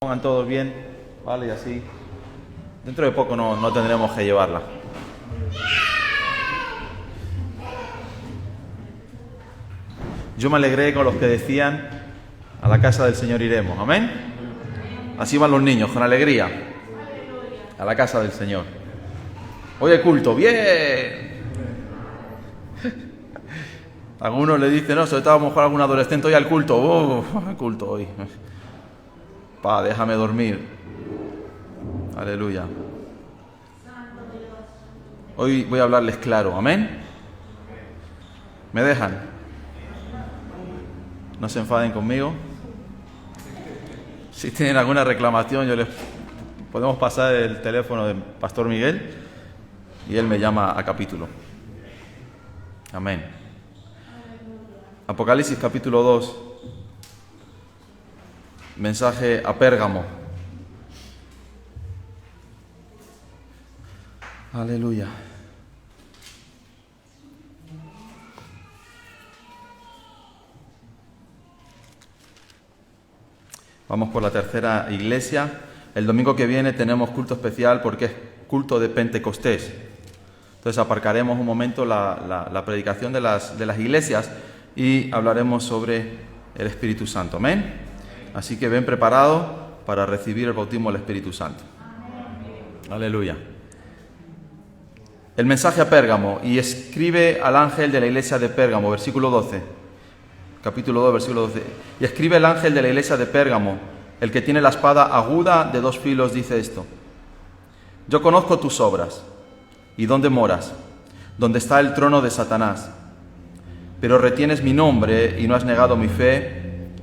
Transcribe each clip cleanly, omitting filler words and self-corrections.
Pongan todos bien, ¿vale? Y así, dentro de poco no tendremos que llevarla. Yo me alegré con los que decían, a la casa del Señor iremos, amén. Así van los niños, con alegría, a la casa del Señor. Hoy hay culto, bien. Algunos le dicen, no, sobre todo a lo mejor algún adolescente, hoy al culto, al culto hoy. Pa, déjame dormir. Aleluya. Hoy voy a hablarles claro, amén. ¿Me dejan? No se enfaden conmigo. Si tienen alguna reclamación, podemos pasar el teléfono del Pastor Miguel y él me llama a capítulo. Amén. Apocalipsis capítulo 2. Mensaje a Pérgamo. Aleluya. Vamos por la tercera iglesia. El domingo que viene tenemos culto especial porque es culto de Pentecostés. Entonces aparcaremos un momento la predicación de las iglesias y hablaremos sobre el Espíritu Santo. Amén. Así que ven preparado para recibir el bautismo del Espíritu Santo. Aleluya. El mensaje a Pérgamo. Y escribe al ángel de la iglesia de Pérgamo, versículo 12. Capítulo 2, versículo 12. Y escribe el ángel de la iglesia de Pérgamo, el que tiene la espada aguda de 2 filos, dice esto. Yo conozco tus obras y dónde moras, donde está el trono de Satanás. Pero retienes mi nombre y no has negado mi fe,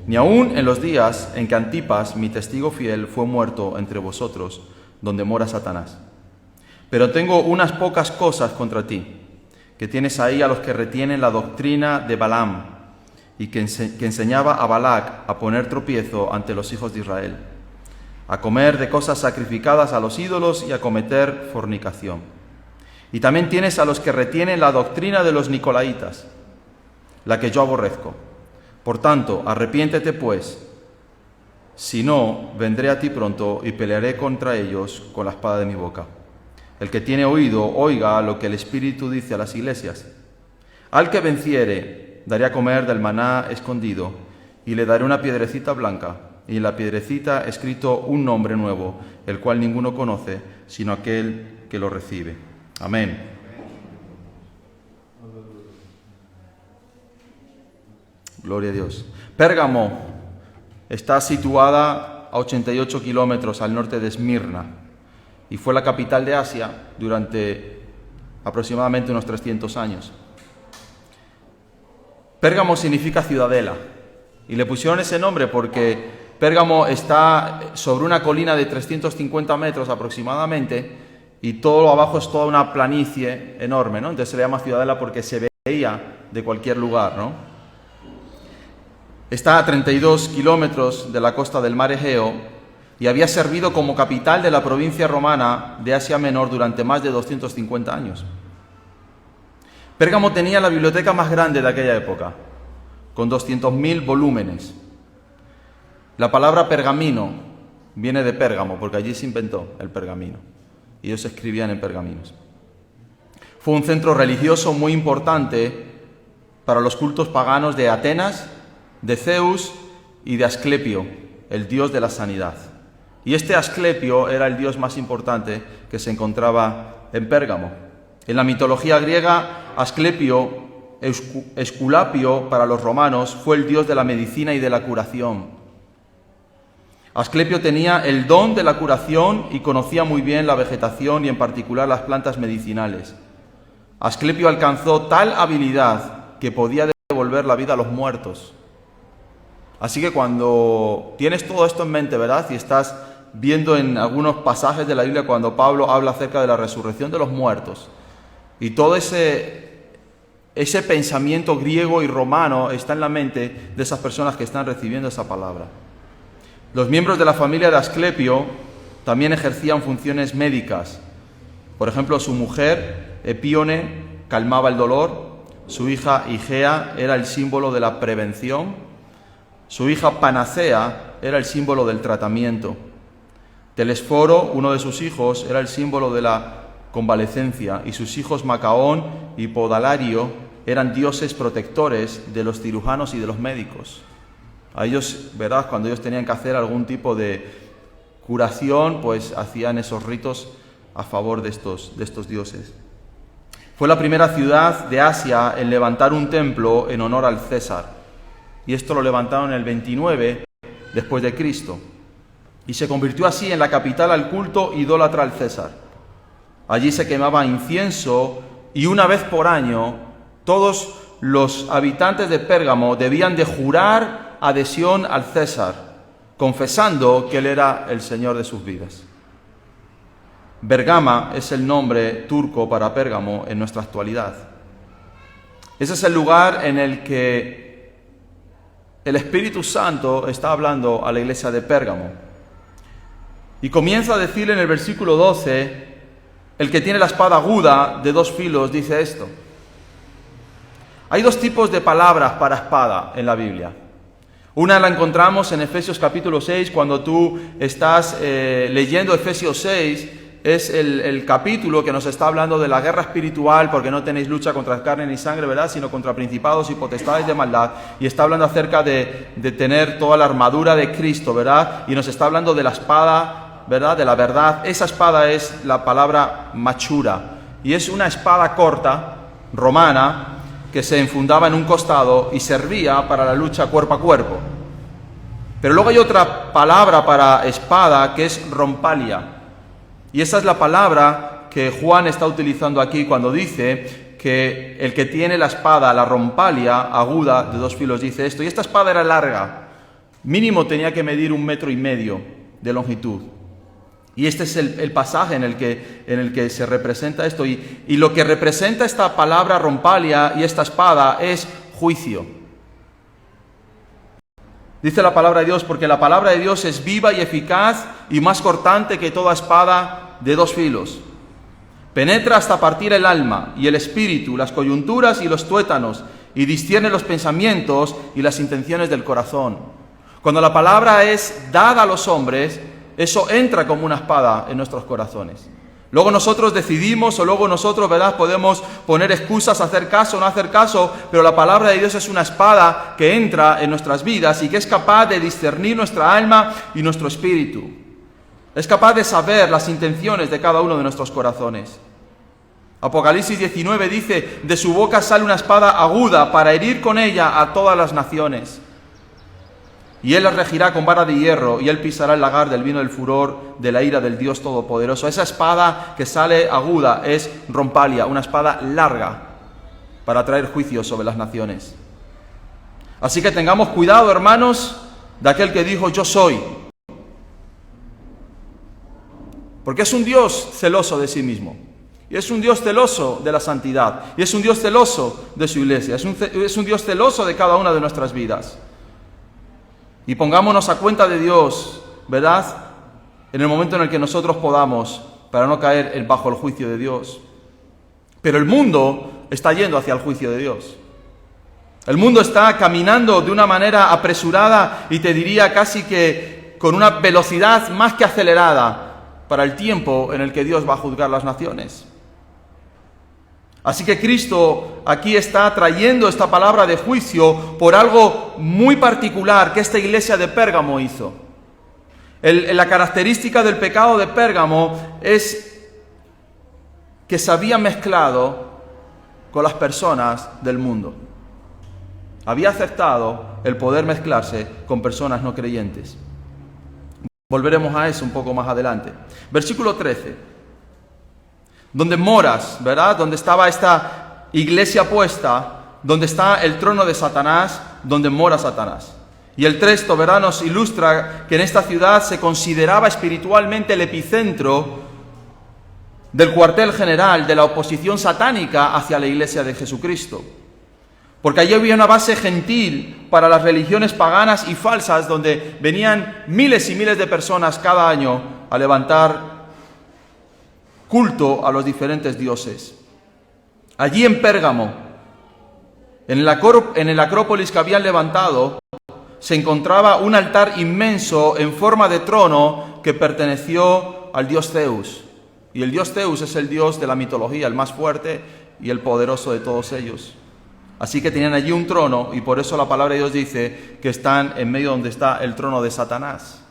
ni aun en los días en que Antipas, mi testigo fiel, fue muerto entre vosotros, donde mora Satanás. Pero tengo unas pocas cosas contra ti, que tienes ahí a los que retienen la doctrina de Balaam, y que enseñaba a Balac a poner tropiezo ante los hijos de Israel, a comer de cosas sacrificadas a los ídolos y a cometer fornicación. Y también tienes a los que retienen la doctrina de los nicolaitas, la que yo aborrezco. Por tanto, arrepiéntete pues, si no, vendré a ti pronto y pelearé contra ellos con la espada de mi boca. El que tiene oído, oiga lo que el Espíritu dice a las iglesias. Al que venciere, daré a comer del maná escondido, y le daré una piedrecita blanca, y en la piedrecita escrito un nombre nuevo, el cual ninguno conoce, sino aquel que lo recibe. Amén. Gloria a Dios. Pérgamo está situada a 88 kilómetros al norte de Esmirna y fue la capital de Asia durante aproximadamente unos 300 años. Pérgamo significa ciudadela y le pusieron ese nombre porque Pérgamo está sobre una colina de 350 metros aproximadamente y todo abajo es toda una planicie enorme, ¿no? Entonces se le llama ciudadela porque se veía de cualquier lugar, ¿no? Está a 32 kilómetros de la costa del mar Egeo y había servido como capital de la provincia romana de Asia Menor durante más de 250 años. Pérgamo tenía la biblioteca más grande de aquella época, con 200.000 volúmenes. La palabra pergamino viene de Pérgamo, porque allí se inventó el pergamino, y ellos escribían en pergaminos. Fue un centro religioso muy importante para los cultos paganos de Atenas, de Zeus y de Asclepio, el dios de la sanidad. Y este Asclepio era el dios más importante que se encontraba en Pérgamo. En la mitología griega, Asclepio, Esculapio para los romanos, fue el dios de la medicina y de la curación. Asclepio tenía el don de la curación y conocía muy bien la vegetación y en particular las plantas medicinales. Asclepio alcanzó tal habilidad que podía devolver la vida a los muertos. Así que cuando tienes todo esto en mente, ¿verdad? Y estás viendo en algunos pasajes de la Biblia cuando Pablo habla acerca de la resurrección de los muertos, y todo ese pensamiento griego y romano está en la mente de esas personas que están recibiendo esa palabra. Los miembros de la familia de Asclepio también ejercían funciones médicas. Por ejemplo, su mujer, Epíone, calmaba el dolor. Su hija Igea era el símbolo de la prevención. Su hija Panacea era el símbolo del tratamiento. Telesforo, uno de sus hijos, era el símbolo de la convalecencia, y sus hijos Macaón y Podalario eran dioses protectores de los cirujanos y de los médicos. A ellos, ¿verdad?, cuando ellos tenían que hacer algún tipo de curación, pues hacían esos ritos a favor de estos dioses. Fue la primera ciudad de Asia en levantar un templo en honor al César. Y esto lo levantaron en el 29 después de Cristo. Y se convirtió así en la capital al culto idólatra al César. Allí se quemaba incienso y una vez por año todos los habitantes de Pérgamo debían de jurar adhesión al César, confesando que él era el Señor de sus vidas. Bergama es el nombre turco para Pérgamo en nuestra actualidad. Ese es el lugar en el que el Espíritu Santo está hablando a la iglesia de Pérgamo. Y comienza a decir en el versículo 12, el que tiene la espada aguda de 2 filos dice esto. Hay 2 tipos de palabras para espada en la Biblia. Una la encontramos en Efesios capítulo 6, cuando tú estás leyendo Efesios 6, es el capítulo que nos está hablando de la guerra espiritual, porque no tenéis lucha contra carne ni sangre, ¿verdad?, sino contra principados y potestades de maldad, y está hablando acerca de tener toda la armadura de Cristo, ¿verdad?, y nos está hablando de la espada, ¿verdad?, de la verdad. Esa espada es la palabra machura, y es una espada corta, romana, que se enfundaba en un costado y servía para la lucha cuerpo a cuerpo. Pero luego hay otra palabra para espada que es rompalia. Y esa es la palabra que Juan está utilizando aquí cuando dice que el que tiene la espada, la rompalia aguda de 2 filos, dice esto. Y esta espada era larga, mínimo tenía que medir 1,5 metros de longitud. Y este es el pasaje en el que se representa esto. Y lo que representa esta palabra rompalia y esta espada es juicio. Dice la palabra de Dios, porque la palabra de Dios es viva y eficaz y más cortante que toda espada de 2 filos. Penetra hasta partir el alma y el espíritu, las coyunturas y los tuétanos, y discierne los pensamientos y las intenciones del corazón. Cuando la palabra es dada a los hombres, eso entra como una espada en nuestros corazones. Luego nosotros decidimos, o luego nosotros, ¿verdad?, podemos poner excusas, hacer caso o no hacer caso, pero la palabra de Dios es una espada que entra en nuestras vidas y que es capaz de discernir nuestra alma y nuestro espíritu. Es capaz de saber las intenciones de cada uno de nuestros corazones. Apocalipsis 19 dice, de su boca sale una espada aguda para herir con ella a todas las naciones. Y él las regirá con vara de hierro, y él pisará el lagar del vino del furor de la ira del Dios Todopoderoso. Esa espada que sale aguda es rompalia, una espada larga para traer juicio sobre las naciones. Así que tengamos cuidado, hermanos, de aquel que dijo yo soy. Porque es un Dios celoso de sí mismo. Y es un Dios celoso de la santidad. Y es un Dios celoso de su iglesia. Es un Dios celoso de cada una de nuestras vidas. Y pongámonos a cuenta de Dios, ¿verdad?, en el momento en el que nosotros podamos, para no caer bajo el juicio de Dios. Pero el mundo está yendo hacia el juicio de Dios. El mundo está caminando de una manera apresurada y te diría casi que con una velocidad más que acelerada para el tiempo en el que Dios va a juzgar las naciones. Así que Cristo aquí está trayendo esta palabra de juicio por algo muy particular que esta iglesia de Pérgamo hizo. La característica del pecado de Pérgamo es que se había mezclado con las personas del mundo. Había aceptado el poder mezclarse con personas no creyentes. Volveremos a eso un poco más adelante. Versículo 13. Donde moras, ¿verdad? Donde estaba esta iglesia puesta, donde está el trono de Satanás, donde mora Satanás. Y el texto, ¿verdad?, nos ilustra que en esta ciudad se consideraba espiritualmente el epicentro del cuartel general de la oposición satánica hacia la iglesia de Jesucristo. Porque allí había una base gentil para las religiones paganas y falsas, donde venían miles y miles de personas cada año a levantar culto a los diferentes dioses. Allí en Pérgamo, en el Acrópolis que habían levantado, se encontraba un altar inmenso en forma de trono trono que perteneció al dios Zeus. Y el dios Zeus es el dios de la mitología, el más fuerte y el poderoso de todos ellos. Así que tenían allí un trono, y por eso la palabra de Dios dice que están en medio donde está el trono de Satanás.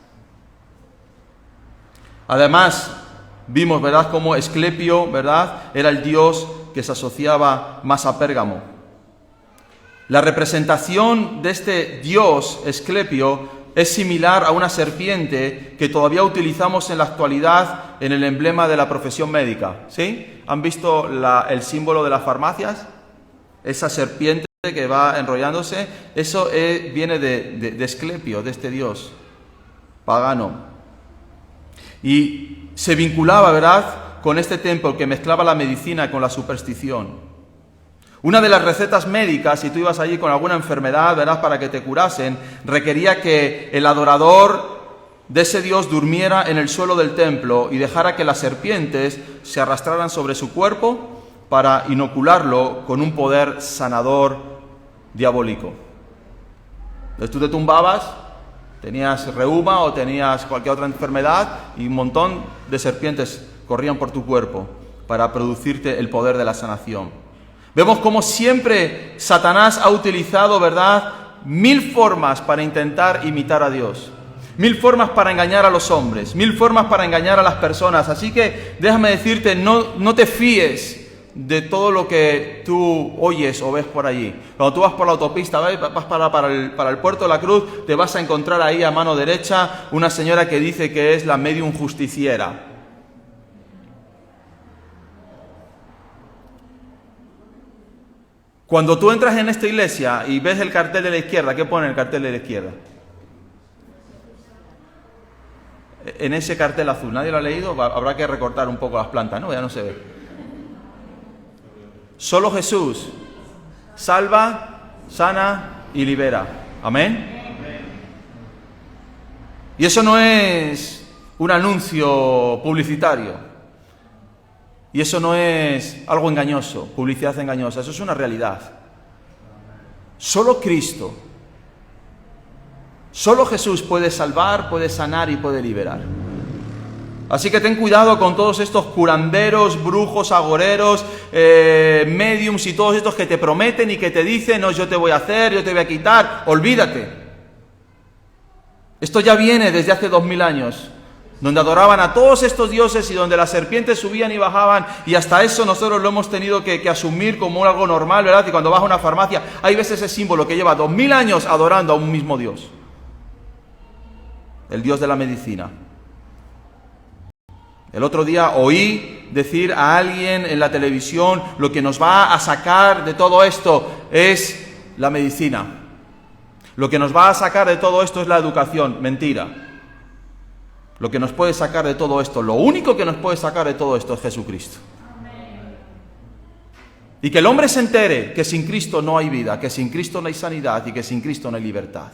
Además, vimos, ¿verdad?, cómo Esclepio, ¿verdad?, era el dios que se asociaba más a Pérgamo. La representación de este dios, Esclepio, es similar a una serpiente que todavía utilizamos en la actualidad en el emblema de la profesión médica. ¿Sí? ¿Han visto el símbolo de las farmacias? Esa serpiente que va enrollándose, eso viene de Esclepio, de este dios pagano. Y se vinculaba, ¿verdad?, con este templo que mezclaba la medicina con la superstición. Una de las recetas médicas, si tú ibas allí con alguna enfermedad, ¿verdad?, para que te curasen, requería que el adorador de ese dios durmiera en el suelo del templo y dejara que las serpientes se arrastraran sobre su cuerpo para inocularlo con un poder sanador diabólico. Entonces tú te tumbabas, tenías reuma o tenías cualquier otra enfermedad y un montón de serpientes corrían por tu cuerpo para producirte el poder de la sanación. Vemos cómo siempre Satanás ha utilizado, ¿verdad?, 1000 formas para intentar imitar a Dios. 1000 formas para engañar a los hombres, 1000 formas para engañar a las personas. Así que déjame decirte, no te fíes de todo lo que tú oyes o ves por allí. Cuando tú vas por la autopista, vas para el Puerto de la Cruz, te vas a encontrar ahí a mano derecha una señora que dice que es la medium justiciera. Cuando tú entras en esta iglesia y ves el cartel de la izquierda, ¿qué pone el cartel de la izquierda? En ese cartel azul, ¿nadie lo ha leído? Habrá que recortar un poco las plantas, ¿no? Ya no se ve. Solo Jesús salva, sana y libera. ¿Amén? Y eso no es un anuncio publicitario. Y eso no es algo engañoso, publicidad engañosa. Eso es una realidad. Solo Cristo, solo Jesús puede salvar, puede sanar y puede liberar. Así que ten cuidado con todos estos curanderos, brujos, agoreros, médiums y todos estos que te prometen y que te dicen, no, yo te voy a hacer, yo te voy a quitar. Olvídate. Esto ya viene desde hace 2000 años, donde adoraban a todos estos dioses y donde las serpientes subían y bajaban, y hasta eso nosotros lo hemos tenido que asumir como algo normal, ¿verdad? Y cuando vas a una farmacia, hay veces ese símbolo que lleva 2000 años adorando a un mismo Dios, el Dios de la medicina. El otro día oí decir a alguien en la televisión, lo que nos va a sacar de todo esto es la medicina. Lo que nos va a sacar de todo esto es la educación. Mentira. Lo que nos puede sacar de todo esto, lo único que nos puede sacar de todo esto es Jesucristo. Y que el hombre se entere que sin Cristo no hay vida, que sin Cristo no hay sanidad y que sin Cristo no hay libertad.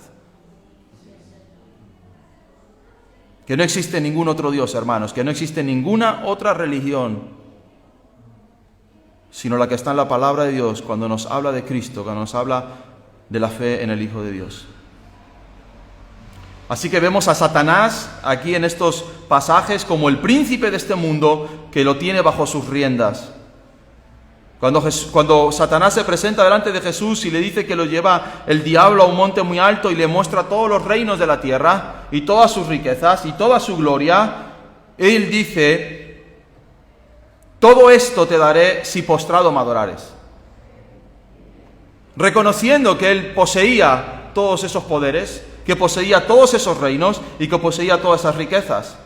Que no existe ningún otro Dios, hermanos, que no existe ninguna otra religión, sino la que está en la palabra de Dios cuando nos habla de Cristo, cuando nos habla de la fe en el Hijo de Dios. Así que vemos a Satanás aquí en estos pasajes como el príncipe de este mundo que lo tiene bajo sus riendas. Cuando Satanás se presenta delante de Jesús y le dice que lo lleva el diablo a un monte muy alto y le muestra todos los reinos de la tierra y todas sus riquezas y toda su gloria, él dice, todo esto te daré si postrado me adorares. Reconociendo que él poseía todos esos poderes, que poseía todos esos reinos y que poseía todas esas riquezas.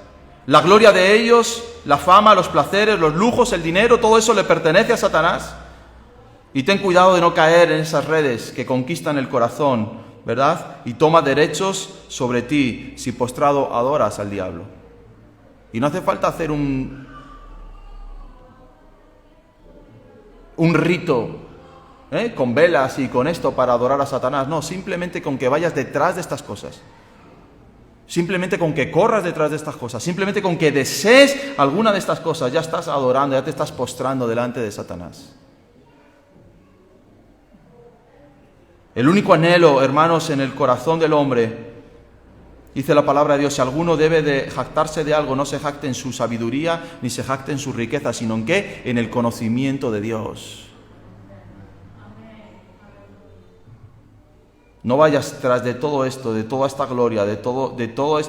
La gloria de ellos, la fama, los placeres, los lujos, el dinero, todo eso le pertenece a Satanás. Y ten cuidado de no caer en esas redes que conquistan el corazón, ¿verdad? Y toma derechos sobre ti si postrado adoras al diablo. Y no hace falta hacer un rito con velas y con esto para adorar a Satanás. No, simplemente con que vayas detrás de estas cosas. Simplemente con que corras detrás de estas cosas, simplemente con que desees alguna de estas cosas, ya estás adorando, ya te estás postrando delante de Satanás. El único anhelo, hermanos, en el corazón del hombre Dice la palabra de Dios, si alguno debe de jactarse de algo, no se jacte en su sabiduría, ni se jacte en su riqueza, sino en ¿qué? En el conocimiento de Dios. No vayas tras de todo esto, de toda esta gloria, de todas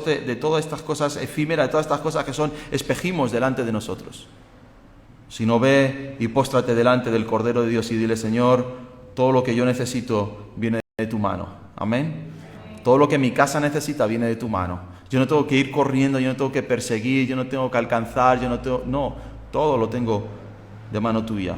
estas cosas efímeras, de todas estas cosas que son espejismos delante de nosotros. Sino ve y póstrate delante del Cordero de Dios y dile, Señor, todo lo que yo necesito viene de tu mano. Amén. Todo lo que mi casa necesita viene de tu mano. Yo no tengo que ir corriendo, yo no tengo que perseguir, yo no tengo que alcanzar, no, todo lo tengo de mano tuya.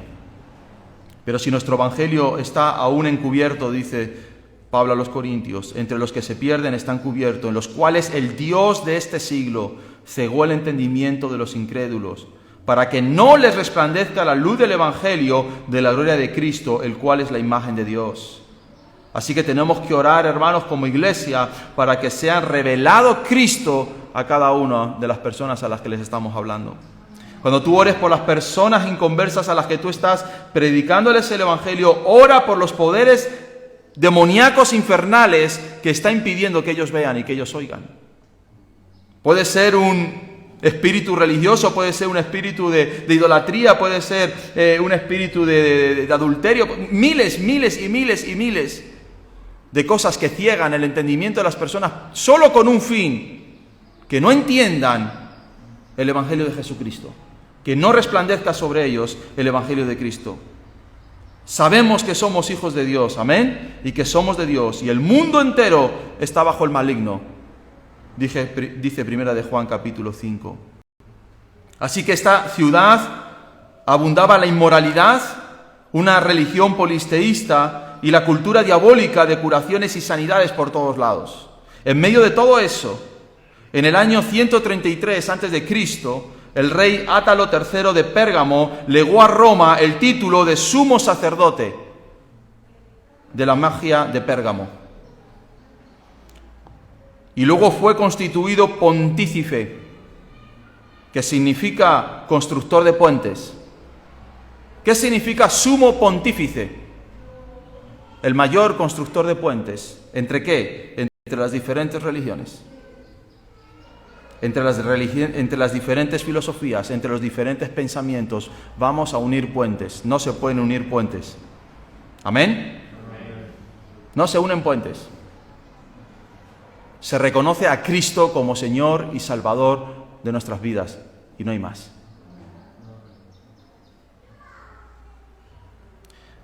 Pero si nuestro evangelio está aún encubierto, dice Pablo a los Corintios, entre los que se pierden están cubiertos, en los cuales el Dios de este siglo cegó el entendimiento de los incrédulos, para que no les resplandezca la luz del evangelio de la gloria de Cristo, el cual es la imagen de Dios. Así que tenemos que orar, hermanos, como iglesia, para que sea revelado Cristo a cada una de las personas a las que les estamos hablando. Cuando tú ores por las personas inconversas a las que tú estás predicándoles el evangelio, ora por los poderes demoníacos infernales que está impidiendo que ellos vean y que ellos oigan. Puede ser un espíritu religioso, puede ser un espíritu de idolatría, puede ser un espíritu de adulterio, miles de cosas que ciegan el entendimiento de las personas solo con un fin, que no entiendan el evangelio de Jesucristo, que no resplandezca sobre ellos el evangelio de Cristo. Sabemos que somos hijos de Dios, amén, y que somos de Dios, y el mundo entero está bajo el maligno, dice 1 de Juan capítulo 5. Así que esta ciudad abundaba la inmoralidad, una religión polisteísta y la cultura diabólica de curaciones y sanidades por todos lados. En medio de todo eso, en el año 133 a.C., el rey Átalo III de Pérgamo legó a Roma el título de sumo sacerdote de la magia de Pérgamo. Y luego fue constituido pontífice, que significa constructor de puentes. ¿Qué significa sumo pontífice? El mayor constructor de puentes. ¿Entre qué? Entre las diferentes religiones. Entre las diferentes filosofías, entre los diferentes pensamientos, vamos a unir puentes. No se pueden unir puentes. ¿Amén? No se unen puentes. Se reconoce a Cristo como Señor y Salvador de nuestras vidas, y no hay más.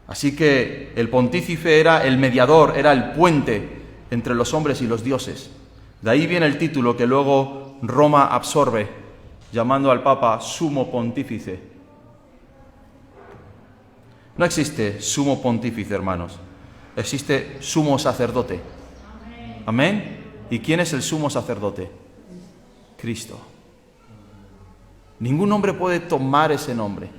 Así que el pontífice era el mediador, era el puente entre los hombres y los dioses. De ahí viene el título que luego Roma absorbe, llamando al Papa sumo pontífice. No existe sumo pontífice, hermanos. Existe sumo sacerdote. Amén. ¿Y quién es el sumo sacerdote? Cristo. Ningún hombre puede tomar ese nombre.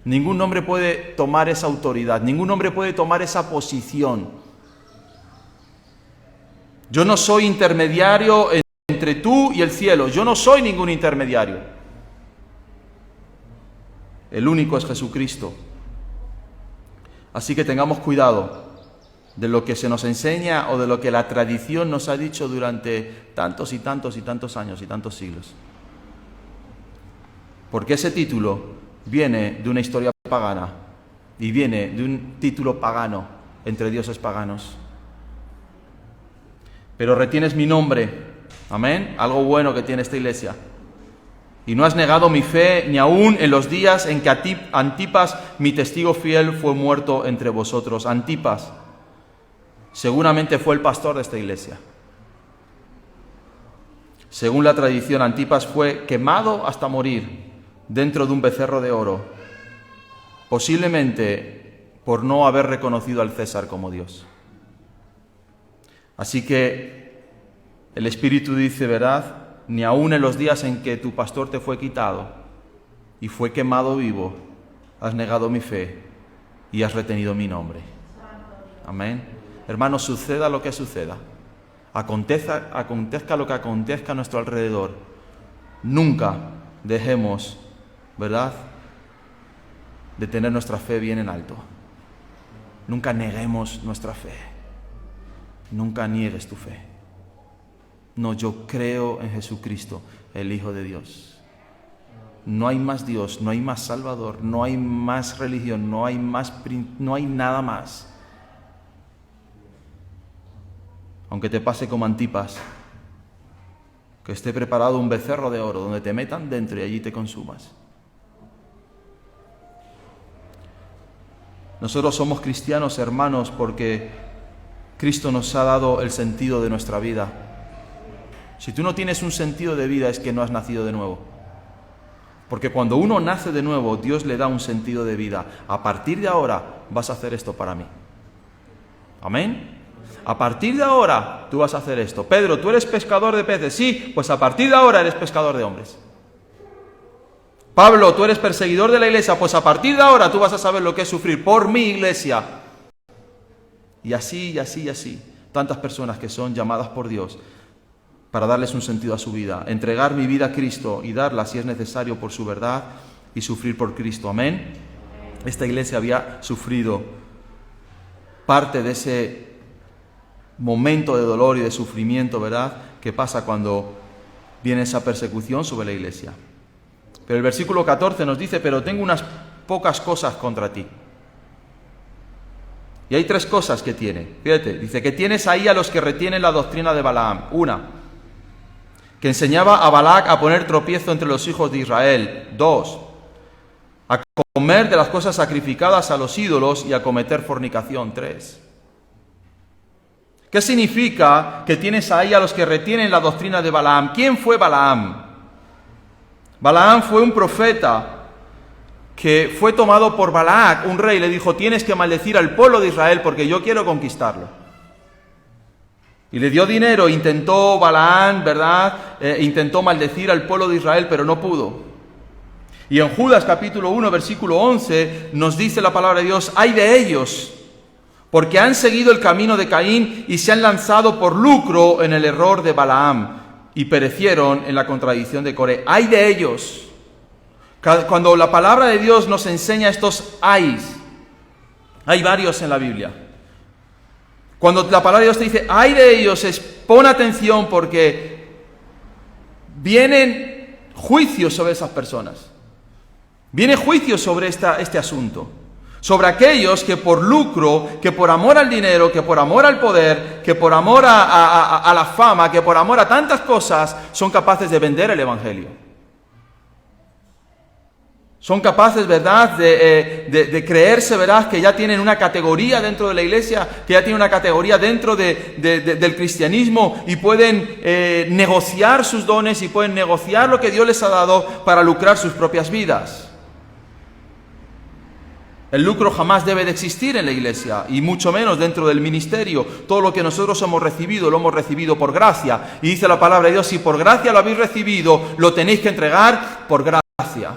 Ningún hombre puede tomar esa autoridad. Ningún hombre puede tomar esa posición. Yo no soy intermediario entre tú y el cielo. Yo no soy ningún intermediario. El único es Jesucristo. Así que tengamos cuidado de lo que se nos enseña o de lo que la tradición nos ha dicho durante tantos y tantos y tantos años y tantos siglos. Porque ese título viene de una historia pagana y viene de un título pagano entre dioses paganos. Pero retienes mi nombre, amén, algo bueno que tiene esta iglesia. Y no has negado mi fe ni aún en los días en que Antipas, mi testigo fiel, fue muerto entre vosotros. Antipas seguramente fue el pastor de esta iglesia. Según la tradición, Antipas fue quemado hasta morir dentro de un becerro de oro, posiblemente por no haber reconocido al César como Dios. Así que el Espíritu dice, ¿verdad? Ni aun en los días en que tu pastor te fue quitado y fue quemado vivo, has negado mi fe y has retenido mi nombre. Amén. Hermanos, suceda lo que suceda, acontezca lo que acontezca a nuestro alrededor, nunca dejemos, ¿verdad?, de tener nuestra fe bien en alto. Nunca neguemos nuestra fe. Nunca niegues tu fe. No, yo creo en Jesucristo, el Hijo de Dios. No hay más Dios, no hay más Salvador, no hay más religión, no hay nada más. Aunque te pase como Antipas, que esté preparado un becerro de oro donde te metan dentro y allí te consumas. Nosotros somos cristianos, hermanos, porque Cristo nos ha dado el sentido de nuestra vida. Si tú no tienes un sentido de vida es que no has nacido de nuevo. Porque cuando uno nace de nuevo, Dios le da un sentido de vida. A partir de ahora vas a hacer esto para mí. Amén. A partir de ahora tú vas a hacer esto. Pedro, ¿tú eres pescador de peces? Sí, pues a partir de ahora eres pescador de hombres. Pablo, ¿tú eres perseguidor de la iglesia? Pues a partir de ahora tú vas a saber lo que es sufrir por mi iglesia. Y así, y así, y así. Tantas personas que son llamadas por Dios para darles un sentido a su vida. Entregar mi vida a Cristo y darla, si es necesario, por su verdad y sufrir por Cristo. Amén. Esta iglesia había sufrido parte de ese momento de dolor y de sufrimiento, ¿verdad?, que pasa cuando viene esa persecución sobre la iglesia. Pero el versículo 14 nos dice, pero tengo unas pocas cosas contra ti. Y hay 3 cosas que tiene. Fíjate, dice que tienes ahí a los que retienen la doctrina de Balaam. Una, que enseñaba a Balac a poner tropiezo entre los hijos de Israel. 2, a comer de las cosas sacrificadas a los ídolos y a cometer fornicación. 3. ¿Qué significa que tienes ahí a los que retienen la doctrina de Balaam? ¿Quién fue Balaam? Balaam fue un profeta que fue tomado por Balac, un rey, le dijo, tienes que maldecir al pueblo de Israel porque yo quiero conquistarlo. Y le dio dinero, intentó Balaam, ¿verdad? Intentó maldecir al pueblo de Israel, pero no pudo. Y en Judas capítulo 1, versículo 11, nos dice la palabra de Dios, ¡ay de ellos! Porque han seguido el camino de Caín y se han lanzado por lucro en el error de Balaam y perecieron en la contradicción de Coré. ¡Ay de ellos! Cuando la palabra de Dios nos enseña estos ayes, hay varios en la Biblia. Cuando la palabra de Dios te dice, ¡ay de ellos!, pon atención porque vienen juicios sobre esas personas. Viene juicio sobre este asunto. Sobre aquellos que por lucro, que por amor al dinero, que por amor al poder, que por amor a la fama, que por amor a tantas cosas, son capaces de vender el Evangelio. Son capaces, ¿verdad?, de creerse, ¿verdad?, que ya tienen una categoría dentro de la iglesia, que ya tienen una categoría dentro del cristianismo y pueden negociar sus dones y pueden negociar lo que Dios les ha dado para lucrar sus propias vidas. El lucro jamás debe de existir en la iglesia, y mucho menos dentro del ministerio. Todo lo que nosotros hemos recibido, lo hemos recibido por gracia. Y dice la palabra de Dios, si por gracia lo habéis recibido, lo tenéis que entregar por gracia.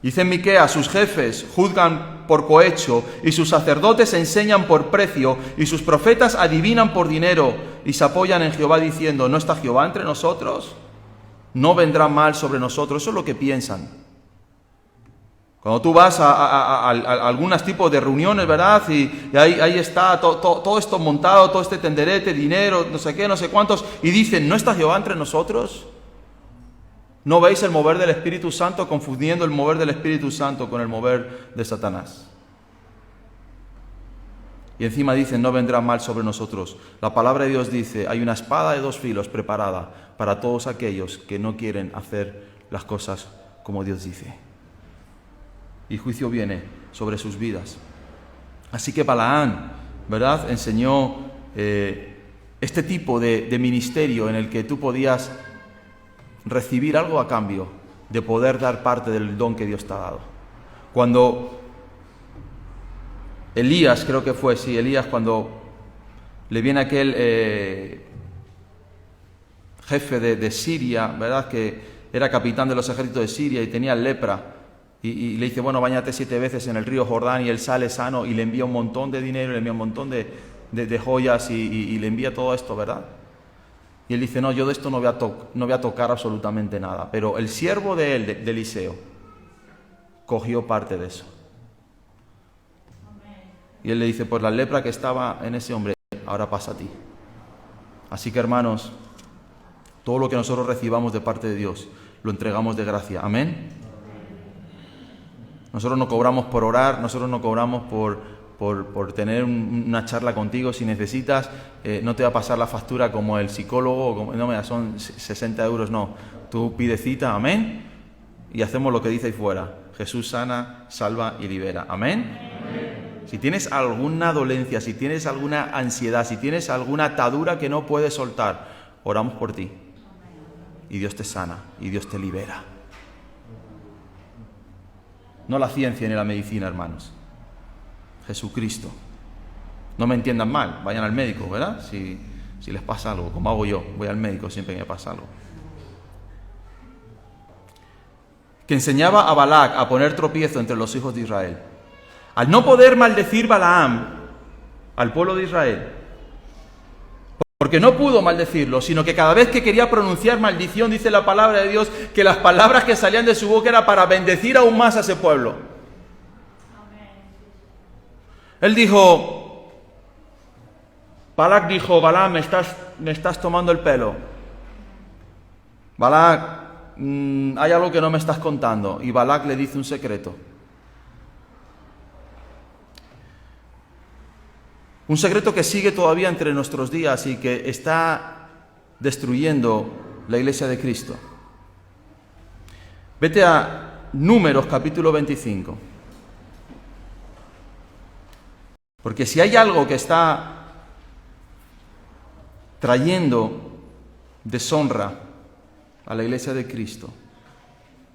Dice en Miqueas, sus jefes juzgan por cohecho, y sus sacerdotes enseñan por precio, y sus profetas adivinan por dinero, y se apoyan en Jehová diciendo, ¿no está Jehová entre nosotros? No vendrá mal sobre nosotros. Eso es lo que piensan. Cuando tú vas a algunos tipos de reuniones, ¿verdad? Y ahí está todo esto montado, todo este tenderete, dinero, no sé qué, no sé cuántos, y dicen, ¿no está Jehová entre nosotros? ¿No veis el mover del Espíritu Santo, confundiendo el mover del Espíritu Santo con el mover de Satanás? Y encima dicen, no vendrá mal sobre nosotros. La palabra de Dios dice, hay una espada de 2 filos preparada para todos aquellos que no quieren hacer las cosas como Dios dice. Y juicio viene sobre sus vidas. Así que Balaam, ¿verdad?, enseñó este tipo de ministerio en el que tú podías recibir algo a cambio de poder dar parte del don que Dios te ha dado. Cuando Elías, creo que fue, sí, Elías, cuando le viene aquel jefe de Siria, ¿verdad?, que era capitán de los ejércitos de Siria y tenía lepra, y le dice, bueno, báñate 7 veces en el río Jordán, y él sale sano, y le envía un montón de dinero, le envía un montón de joyas, y le envía todo esto, ¿verdad? Y él dice, no, yo de esto no voy a tocar absolutamente nada. Pero el siervo de él, de Eliseo, cogió parte de eso. Y él le dice, pues la lepra que estaba en ese hombre ahora pasa a ti. Así que, hermanos, todo lo que nosotros recibamos de parte de Dios, lo entregamos de gracia. Amén. Nosotros no cobramos por orar, nosotros no cobramos por tener una charla contigo. Si necesitas, no te va a pasar la factura como el psicólogo, no, mira, son 60 euros, no. Tú pides cita, amén, y hacemos lo que dice ahí fuera. Jesús sana, salva y libera. Amén. Amén. Si tienes alguna dolencia, si tienes alguna ansiedad, si tienes alguna atadura que no puedes soltar, oramos por ti. Y Dios te sana y Dios te libera. No la ciencia ni la medicina, hermanos. Jesucristo. No me entiendan mal, vayan al médico, ¿verdad? Si les pasa algo, como hago yo, voy al médico siempre que me pasa algo. Que enseñaba a Balac a poner tropiezo entre los hijos de Israel. Al no poder maldecir Balaam al pueblo de Israel, porque no pudo maldecirlo, sino que cada vez que quería pronunciar maldición, dice la palabra de Dios, que las palabras que salían de su boca era para bendecir aún más a ese pueblo. Él dijo, Balac dijo, Balaam, me estás tomando el pelo. Balac, hay algo que no me estás contando. Y Balac le dice un secreto. Un secreto que sigue todavía entre nuestros días y que está destruyendo la iglesia de Cristo. Vete a Números capítulo 25. Porque si hay algo que está trayendo deshonra a la iglesia de Cristo,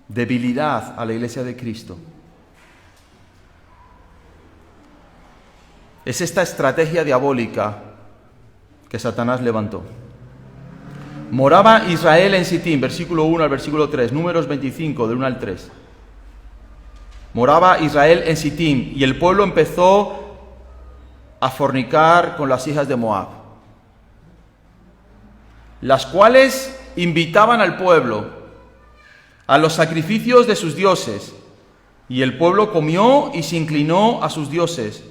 debilidad a la iglesia de Cristo, es esta estrategia diabólica que Satanás levantó. Moraba Israel en Sitín, versículo 1 al versículo 3, Números 25, del 1 al 3. Moraba Israel en Sitín y el pueblo empezó a fornicar con las hijas de Moab, las cuales invitaban al pueblo a los sacrificios de sus dioses, y el pueblo comió y se inclinó a sus dioses.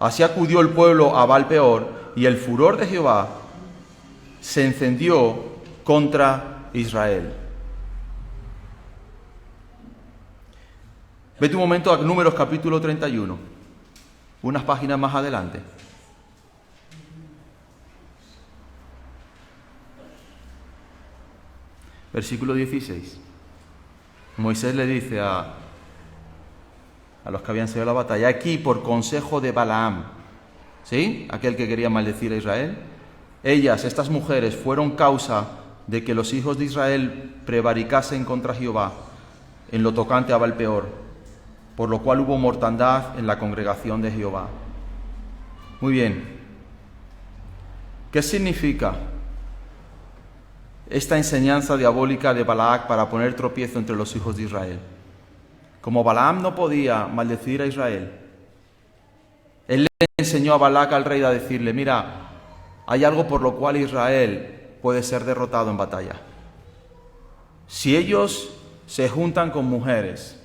Así acudió el pueblo a Baal-peor, y el furor de Jehová se encendió contra Israel. Vete un momento a Números capítulo 31, unas páginas más adelante. Versículo 16. Moisés le dice a los que habían salido a la batalla, aquí por consejo de Balaam, ¿sí? Aquel que quería maldecir a Israel. Ellas, estas mujeres, fueron causa de que los hijos de Israel prevaricasen contra Jehová en lo tocante a Baal-peor, por lo cual hubo mortandad en la congregación de Jehová. Muy bien. ¿Qué significa esta enseñanza diabólica de Balac para poner tropiezo entre los hijos de Israel? Como Balaam no podía maldecir a Israel, él le enseñó a Balac al rey a decirle, mira, hay algo por lo cual Israel puede ser derrotado en batalla. Si ellos se juntan con mujeres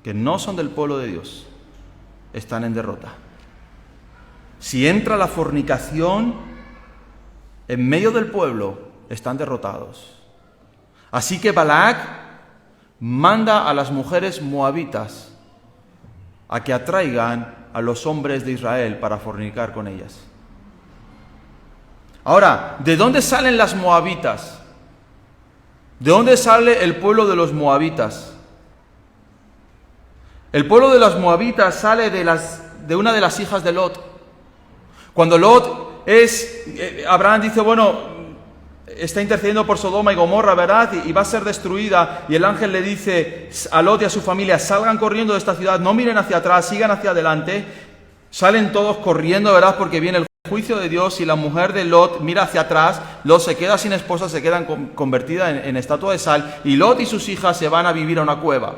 que no son del pueblo de Dios, están en derrota. Si entra la fornicación en medio del pueblo, están derrotados. Así que Balac manda a las mujeres moabitas a que atraigan a los hombres de Israel para fornicar con ellas. Ahora, ¿de dónde salen las moabitas? ¿De dónde sale el pueblo de los moabitas? El pueblo de los moabitas sale de una de las hijas de Lot. Cuando Lot Abraham dice, bueno, está intercediendo por Sodoma y Gomorra, ¿verdad? Y va a ser destruida. Y el ángel le dice a Lot y a su familia, salgan corriendo de esta ciudad, no miren hacia atrás, sigan hacia adelante. Salen todos corriendo, ¿verdad? Porque viene el juicio de Dios y la mujer de Lot mira hacia atrás. Lot se queda sin esposa, se queda convertida en estatua de sal. Y Lot y sus hijas se van a vivir a una cueva.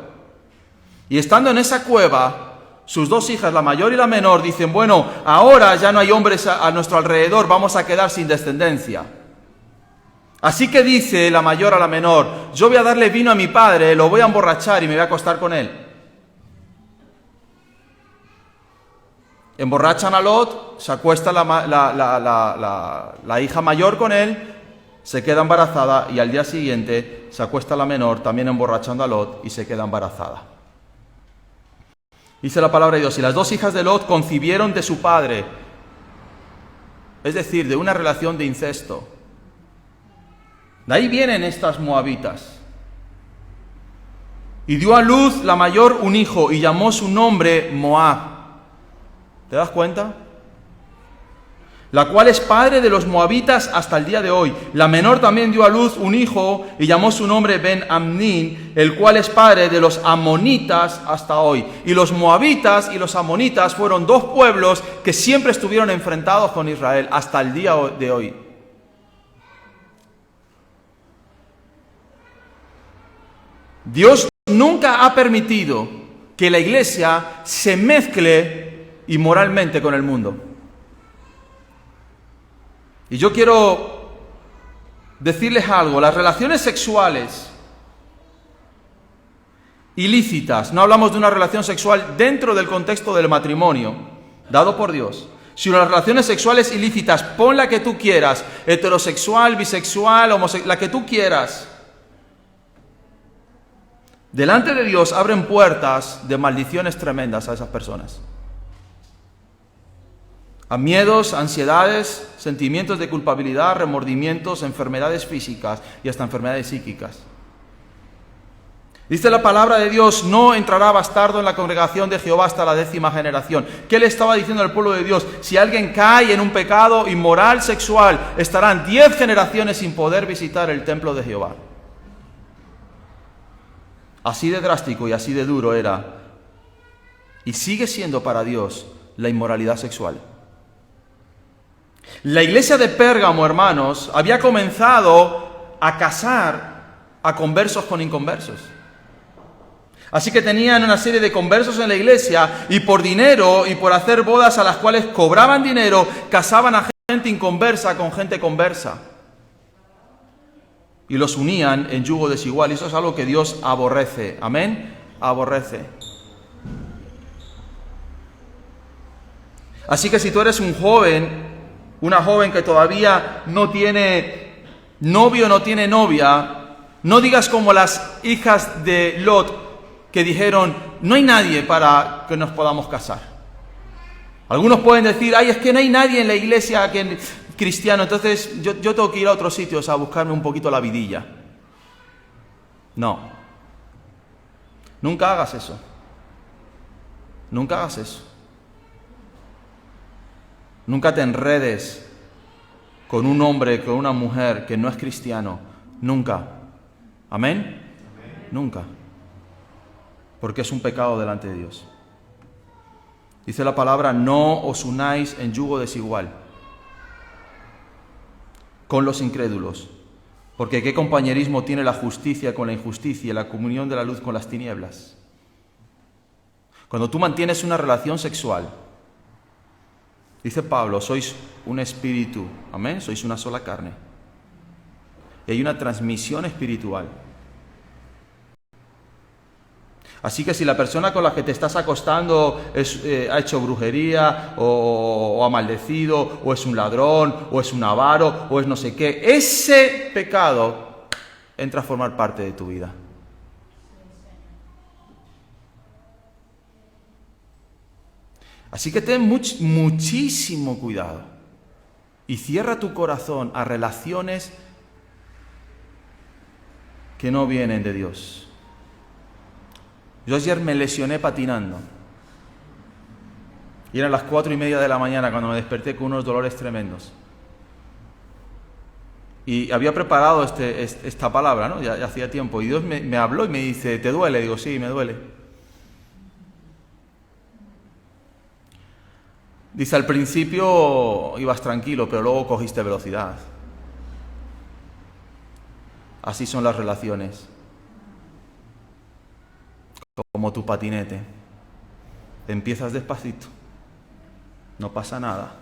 Y estando en esa cueva, sus dos hijas, la mayor y la menor, dicen, bueno, ahora ya no hay hombres a nuestro alrededor, vamos a quedar sin descendencia. Así que dice la mayor a la menor, yo voy a darle vino a mi padre, lo voy a emborrachar y me voy a acostar con él. Emborrachan a Lot, se acuesta la hija mayor con él, se queda embarazada y al día siguiente se acuesta la menor, también emborrachando a Lot, y se queda embarazada. Dice la palabra de Dios, y las dos hijas de Lot concibieron de su padre, es decir, de una relación de incesto. De ahí vienen estas moabitas. Y dio a luz la mayor un hijo y llamó su nombre Moab. ¿Te das cuenta? La cual es padre de los moabitas hasta el día de hoy. La menor también dio a luz un hijo y llamó su nombre Ben-Amnín, el cual es padre de los amonitas hasta hoy. Y los moabitas y los amonitas fueron dos pueblos que siempre estuvieron enfrentados con Israel hasta el día de hoy. Dios nunca ha permitido que la iglesia se mezcle inmoralmente con el mundo. Y yo quiero decirles algo, las relaciones sexuales ilícitas, no hablamos de una relación sexual dentro del contexto del matrimonio, dado por Dios, sino las relaciones sexuales ilícitas, pon la que tú quieras, heterosexual, bisexual, homosexual, la que tú quieras. Delante de Dios abren puertas de maldiciones tremendas a esas personas. A miedos, ansiedades, sentimientos de culpabilidad, remordimientos, enfermedades físicas y hasta enfermedades psíquicas. Dice la palabra de Dios, no entrará bastardo en la congregación de Jehová hasta la 10ª generación. ¿Qué le estaba diciendo al pueblo de Dios? Si alguien cae en un pecado inmoral sexual, estarán 10 generaciones sin poder visitar el templo de Jehová. Así de drástico y así de duro era, y sigue siendo para Dios, la inmoralidad sexual. La iglesia de Pérgamo, hermanos, había comenzado a casar a conversos con inconversos. Así que tenían una serie de conversos en la iglesia y por dinero y por hacer bodas a las cuales cobraban dinero, casaban a gente inconversa con gente conversa. Y los unían en yugo desigual. Y eso es algo que Dios aborrece. ¿Amén? Aborrece. Así que si tú eres un joven, una joven que todavía no tiene novio, no tiene novia, no digas como las hijas de Lot que dijeron, no hay nadie para que nos podamos casar. Algunos pueden decir, ay, es que no hay nadie en la iglesia cristiano, entonces yo tengo que ir a otros sitios a buscarme un poquito la vidilla. No. Nunca hagas eso. Nunca hagas eso. Nunca te enredes con un hombre, con una mujer que no es cristiano. Nunca. ¿Amén? Nunca. Porque es un pecado delante de Dios. Dice la palabra, no os unáis en yugo desigual con los incrédulos, porque ¿qué compañerismo tiene la justicia con la injusticia y la comunión de la luz con las tinieblas? Cuando tú mantienes una relación sexual, dice Pablo, sois un espíritu, amén, sois una sola carne, y hay una transmisión espiritual. Así que si la persona con la que te estás acostando ha hecho brujería o ha maldecido, o es un ladrón, o es un avaro, o es no sé qué, ese pecado entra a formar parte de tu vida. Así que ten muchísimo cuidado y cierra tu corazón a relaciones que no vienen de Dios. Yo ayer me lesioné patinando. Y eran las 4:30 de la mañana cuando me desperté con unos dolores tremendos. Y había preparado esta palabra, ¿no? Ya hacía tiempo. Y Dios me habló y me dice, ¿te duele? Digo, sí, me duele. Dice, al principio ibas tranquilo, pero luego cogiste velocidad. Así son las relaciones. Como tu patinete. Empiezas despacito. No pasa nada.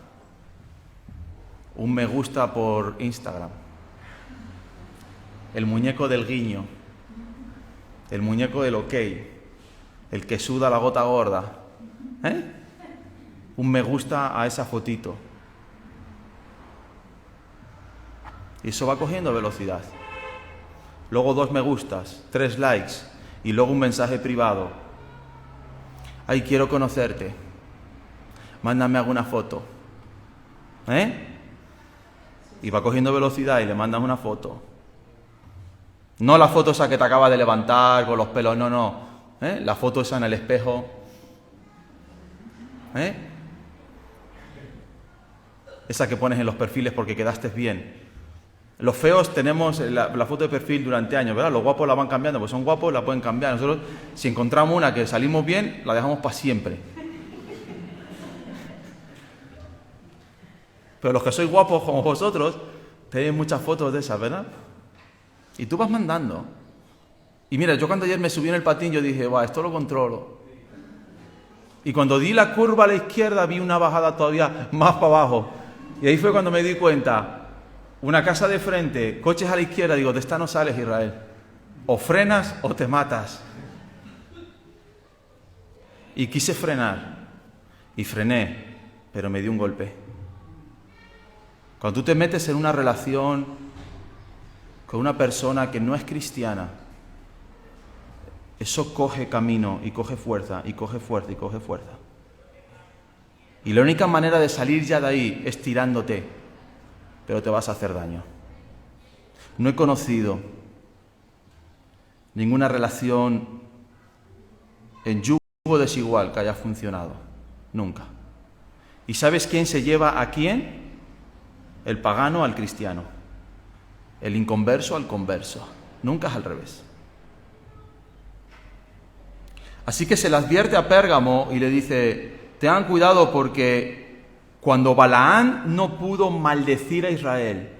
Un me gusta por Instagram. El muñeco del guiño. El muñeco del ok. El que suda la gota gorda. un me gusta a esa fotito. Y eso va cogiendo velocidad. Luego 2 me gustas, 3 likes y luego un mensaje privado. Ay, quiero conocerte. Mándame alguna foto. Y va cogiendo velocidad y le mandas una foto. No la foto esa que te acaba de levantar con los pelos, no. La foto esa en el espejo. Esa que pones en los perfiles porque quedaste bien. Los feos tenemos la foto de perfil durante años, ¿verdad? Los guapos la van cambiando, pues son guapos, la pueden cambiar. Nosotros, si encontramos una que salimos bien, la dejamos para siempre. Pero los que sois guapos como vosotros, tenéis muchas fotos de esas, ¿verdad? Y tú vas mandando. Y mira, yo cuando ayer me subí en el patín, yo dije, esto lo controlo. Y cuando di la curva a la izquierda, vi una bajada todavía más para abajo. Y ahí fue cuando me di cuenta. Una casa de frente, coches a la izquierda, digo, de esta no sales, Israel. O frenas o te matas. Y quise frenar. Y frené, pero me di un golpe. Cuando tú te metes en una relación con una persona que no es cristiana, eso coge camino y coge fuerza, y coge fuerza, y coge fuerza. Y la única manera de salir ya de ahí es tirándote. Pero te vas a hacer daño. No he conocido ninguna relación en yugo desigual que haya funcionado. Nunca. ¿Y sabes quién se lleva a quién? El pagano al cristiano. El inconverso al converso. Nunca es al revés. Así que se le advierte a Pérgamo y le dice, tengan cuidado porque cuando Balaam no pudo maldecir a Israel,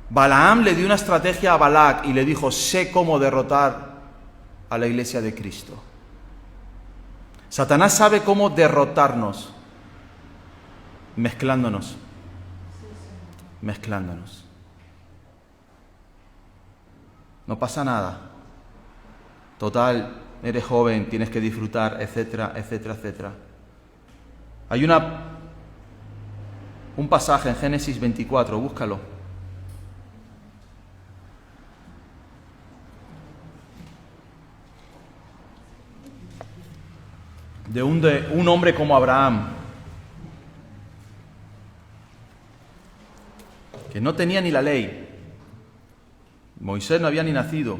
Balaam le dio una estrategia a Balac y le dijo, sé cómo derrotar a la iglesia de Cristo. Satanás sabe cómo derrotarnos, mezclándonos. No pasa nada. Total, eres joven, tienes que disfrutar, etcétera, etcétera, etcétera. Hay un pasaje en Génesis 24, búscalo. De un hombre como Abraham, que no tenía ni la ley. Moisés no había ni nacido.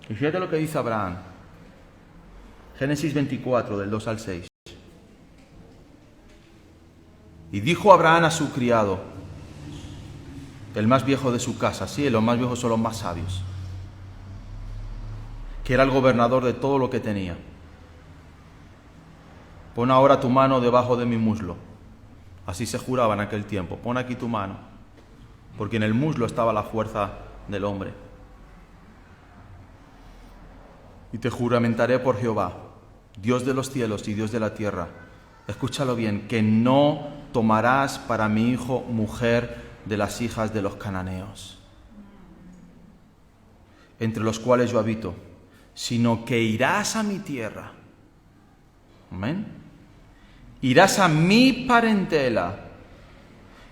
Y fíjate lo que dice Abraham. Génesis 24, del 2 al 6. Y dijo Abraham a su criado, el más viejo de su casa, sí, los más viejos son los más sabios, que era el gobernador de todo lo que tenía. Pon ahora tu mano debajo de mi muslo. Así se juraba en aquel tiempo. Pon aquí tu mano, porque en el muslo estaba la fuerza del hombre. Y te juramentaré por Jehová, Dios de los cielos y Dios de la tierra. Escúchalo bien, que no tomarás para mi hijo mujer de las hijas de los cananeos, entre los cuales yo habito, sino que irás a mi tierra. Amén. Irás a mi parentela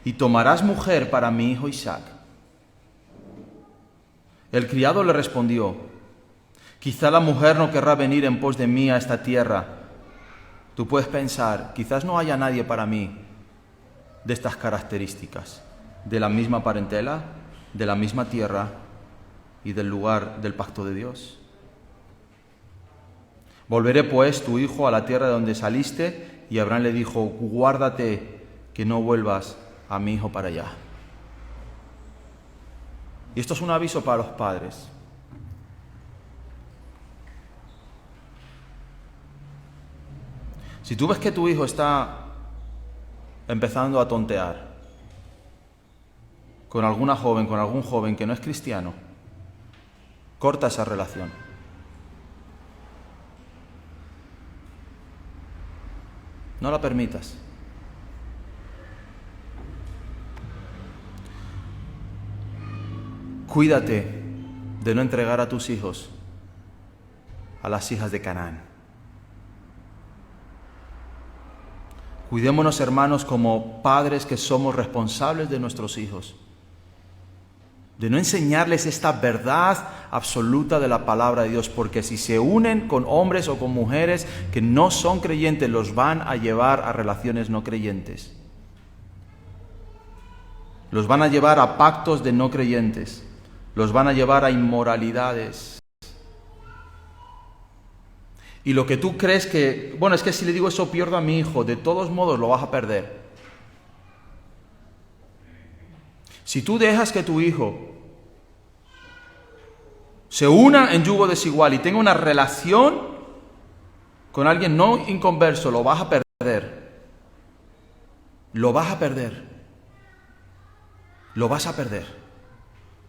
y tomarás mujer para mi hijo Isaac. El criado le respondió, quizá la mujer no querrá venir en pos de mí a esta tierra. Tú puedes pensar, quizás no haya nadie para mí de estas características, de la misma parentela, de la misma tierra y del lugar del pacto de Dios. Volveré pues tu hijo a la tierra de donde saliste, y Abraham le dijo, guárdate que no vuelvas a mi hijo para allá. Y esto es un aviso para los padres. Si tú ves que tu hijo está empezando a tontear con alguna joven, con algún joven que no es cristiano, corta esa relación. No la permitas. Cuídate de no entregar a tus hijos a las hijas de Canaán. Cuidémonos, hermanos, como padres que somos responsables de nuestros hijos, de no enseñarles esta verdad absoluta de la palabra de Dios, porque si se unen con hombres o con mujeres que no son creyentes, los van a llevar a relaciones no creyentes. Los van a llevar a pactos de no creyentes. Los van a llevar a inmoralidades. Y lo que tú crees que, bueno, es que si le digo eso pierdo a mi hijo, de todos modos lo vas a perder. Si tú dejas que tu hijo se una en yugo desigual y tenga una relación con alguien no inconverso, lo vas a perder. Lo vas a perder. Lo vas a perder.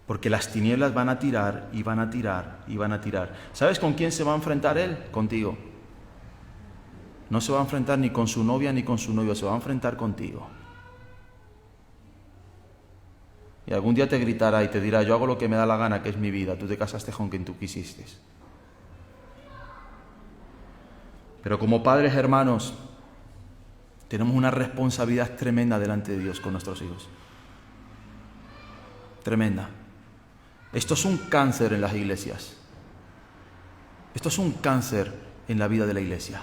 Porque las tinieblas van a tirar y van a tirar y van a tirar. ¿Sabes con quién se va a enfrentar él? Contigo. No se va a enfrentar ni con su novia ni con su novio, se va a enfrentar contigo. Y algún día te gritará y te dirá, yo hago lo que me da la gana, que es mi vida, tú te casaste con quien tú quisiste. Pero como padres, hermanos, tenemos una responsabilidad tremenda delante de Dios con nuestros hijos. Tremenda. Esto es un cáncer en las iglesias. Esto es un cáncer en la vida de la iglesia.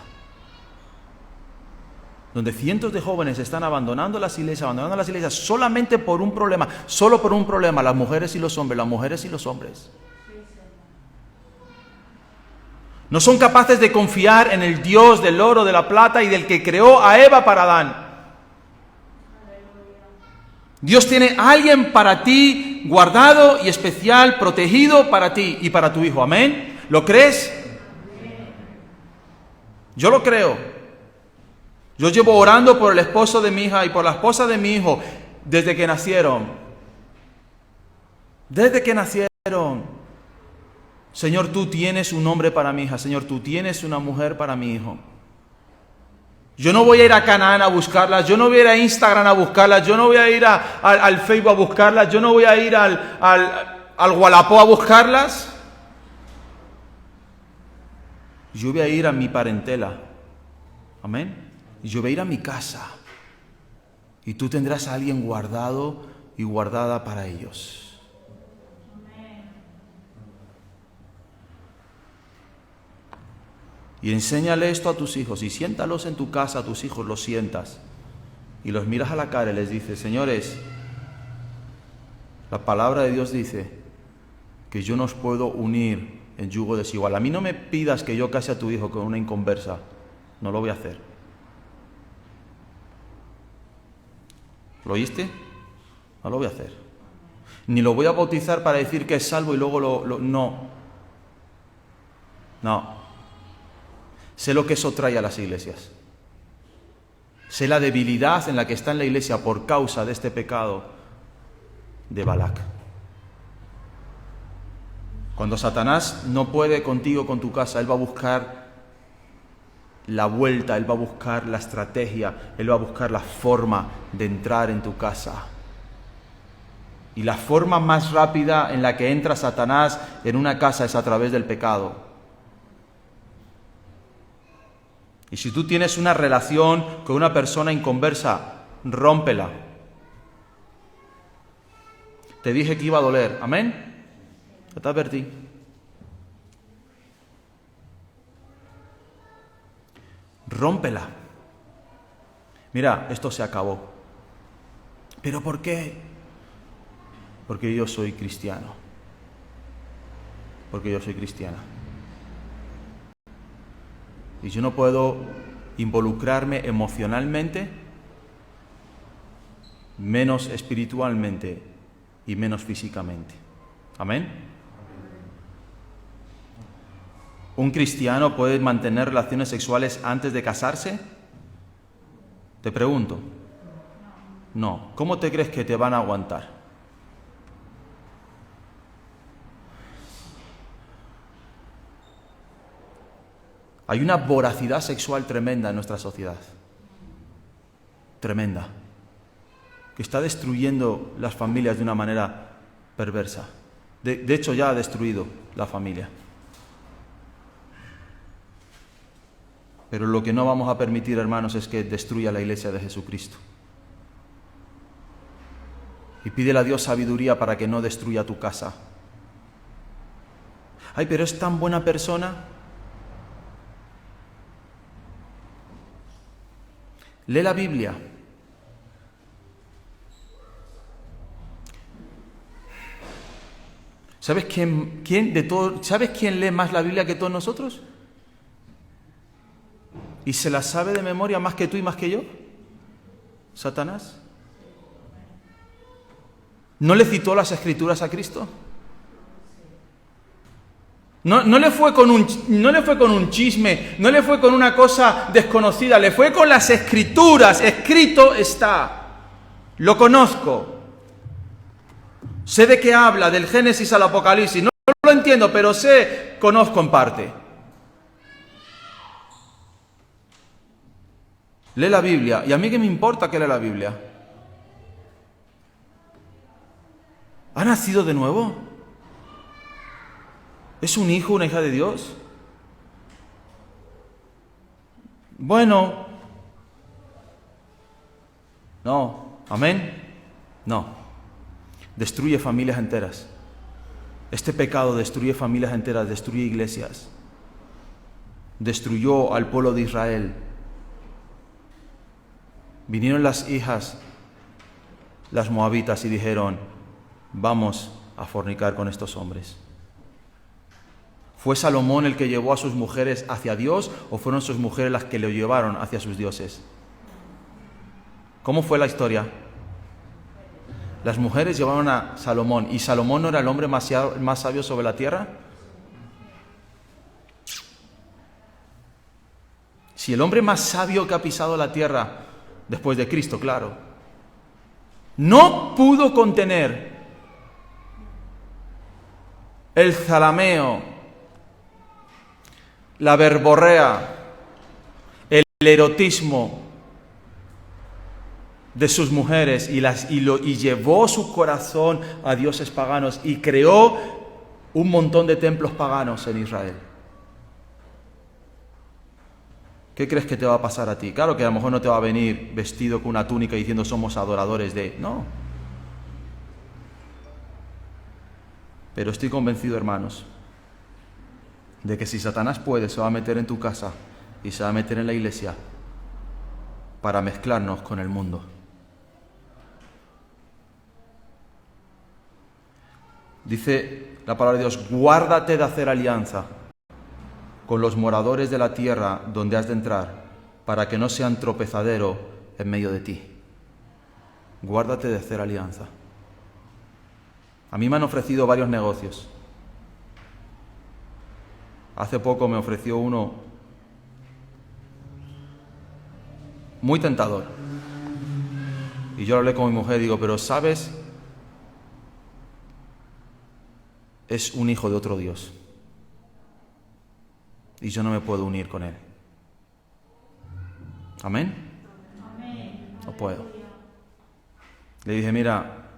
Donde cientos de jóvenes están abandonando las iglesias solamente por un problema, solo por un problema, las mujeres y los hombres, las mujeres y los hombres. No son capaces de confiar en el Dios del oro, de la plata y del que creó a Eva para Adán. Dios tiene a alguien para ti, guardado y especial, protegido para ti y para tu hijo. ¿Amén? ¿Lo crees? Yo lo creo. Yo llevo orando por el esposo de mi hija y por la esposa de mi hijo desde que nacieron. Desde que nacieron. Señor, tú tienes un hombre para mi hija. Señor, tú tienes una mujer para mi hijo. Yo no voy a ir a Canaán a buscarlas, yo no voy a ir a Instagram a buscarlas, yo no voy a ir al Facebook a buscarlas, yo no voy a ir al Wallapop a buscarlas. Yo voy a ir a mi parentela. Amén. Y yo voy a ir a mi casa. Y tú tendrás a alguien guardado y guardada para ellos. Y enséñale esto a tus hijos y siéntalos en tu casa, a tus hijos los sientas y los miras a la cara y les dices, señores, la palabra de Dios dice que yo no os puedo unir en yugo desigual. A mí no me pidas que yo case a tu hijo con una inconversa, no lo voy a hacer. ¿Lo oíste? No lo voy a hacer. Ni lo voy a bautizar para decir que es salvo y luego no. No. Sé lo que eso trae a las iglesias. Sé la debilidad en la que está en la iglesia por causa de este pecado de Balac. Cuando Satanás no puede contigo, con tu casa, él va a buscar la vuelta, él va a buscar la estrategia, él va a buscar la forma de entrar en tu casa. Y la forma más rápida en la que entra Satanás en una casa es a través del pecado. Y si tú tienes una relación con una persona inconversa, rómpela. Te dije que iba a doler. ¿Amén? Ya te advertí. Rómpela. Mira, esto se acabó. ¿Pero por qué? Porque yo soy cristiano. Porque yo soy cristiana. Y yo no puedo involucrarme emocionalmente, menos espiritualmente y menos físicamente. ¿Amén? ¿Un cristiano puede mantener relaciones sexuales antes de casarse? Te pregunto. No. ¿Cómo te crees que te van a aguantar? Hay una voracidad sexual tremenda en nuestra sociedad. Tremenda. Que está destruyendo las familias de una manera perversa. De hecho, ya ha destruido la familia. Pero lo que no vamos a permitir, hermanos, es que destruya la iglesia de Jesucristo. Y pídele a Dios sabiduría para que no destruya tu casa. Ay, pero es tan buena persona. Lee la Biblia. ¿Sabes ¿sabes quién lee más la Biblia que todos nosotros? ¿Y se la sabe de memoria más que tú y más que yo? ¿Satanás? ¿No le citó las Escrituras a Cristo? No le fue con un chisme, no le fue con una cosa desconocida, le fue con las Escrituras. Escrito está. Lo conozco. Sé de qué habla, del Génesis al Apocalipsis. No lo entiendo, pero conozco en parte. Lee la Biblia. ¿Y a mí qué me importa que lea la Biblia? ¿Ha nacido de nuevo? ¿Es un hijo, una hija de Dios? Bueno. No. ¿Amén? No. Destruye familias enteras. Este pecado destruye familias enteras, destruye iglesias. Destruyó al pueblo de Israel. Vinieron las hijas, las moabitas, y dijeron: vamos a fornicar con estos hombres. ¿Fue Salomón el que llevó a sus mujeres hacia Dios o fueron sus mujeres las que lo llevaron hacia sus dioses? ¿Cómo fue la historia? Las mujeres llevaron a Salomón. ¿Y Salomón no era el hombre más sabio sobre la tierra? Si el hombre más sabio que ha pisado la tierra, después de Cristo, claro, no pudo contener el zalameo, la verborrea, el erotismo de sus mujeres y llevó su corazón a dioses paganos y creó un montón de templos paganos en Israel. ¿Qué crees que te va a pasar a ti? Claro que a lo mejor no te va a venir vestido con una túnica diciendo somos adoradores de... No. Pero estoy convencido, hermanos, de que si Satanás puede, se va a meter en tu casa y se va a meter en la iglesia para mezclarnos con el mundo. Dice la palabra de Dios: guárdate de hacer alianza con los moradores de la tierra donde has de entrar, para que no sean tropezadero en medio de ti. Guárdate de hacer alianza. A mí me han ofrecido varios negocios. Hace poco me ofreció uno muy tentador. Y yo hablé con mi mujer y digo: pero ¿sabes? Es un hijo de otro Dios. Y yo no me puedo unir con él. ¿Amén? No puedo. Le dije: mira,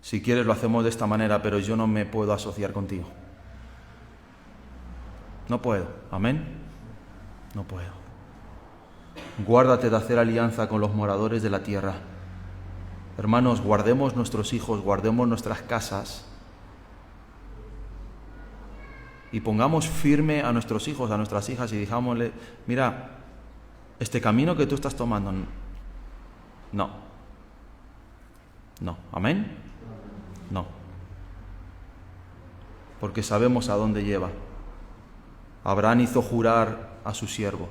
si quieres lo hacemos de esta manera, pero yo no me puedo asociar contigo. No puedo. ¿Amén? No puedo. Guárdate de hacer alianza con los moradores de la tierra. Hermanos, guardemos nuestros hijos, guardemos nuestras casas y pongamos firme a nuestros hijos, a nuestras hijas, y digámosle: mira, este camino que tú estás tomando, no. ¿Amén? No. Porque sabemos a dónde lleva. Abraham hizo jurar a su siervo: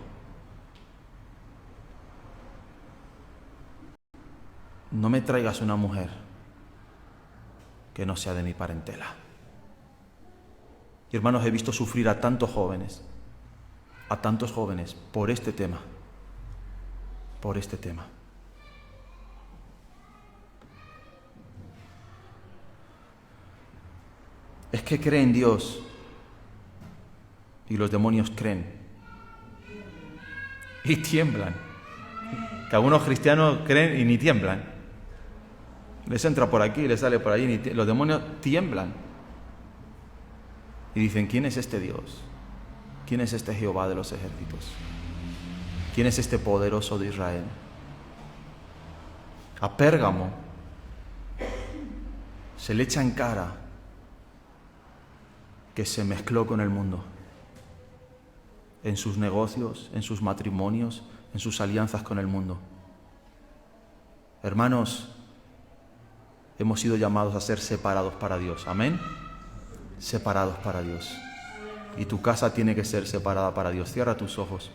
no me traigas una mujer que no sea de mi parentela. Y hermanos, he visto sufrir a tantos jóvenes por este tema. Es que creen en Dios y los demonios creen y tiemblan. Que algunos cristianos creen y ni tiemblan. Les entra por aquí, les sale por allí, los demonios tiemblan. Y dicen: ¿quién es este Dios? ¿Quién es este Jehová de los ejércitos? ¿Quién es este poderoso de Israel? A Pérgamo se le echa en cara que se mezcló con el mundo, en sus negocios, en sus matrimonios, en sus alianzas con el mundo. Hermanos, hemos sido llamados a ser separados para Dios. Amén. Separados para Dios. Y tu casa tiene que ser separada para Dios. Cierra tus ojos.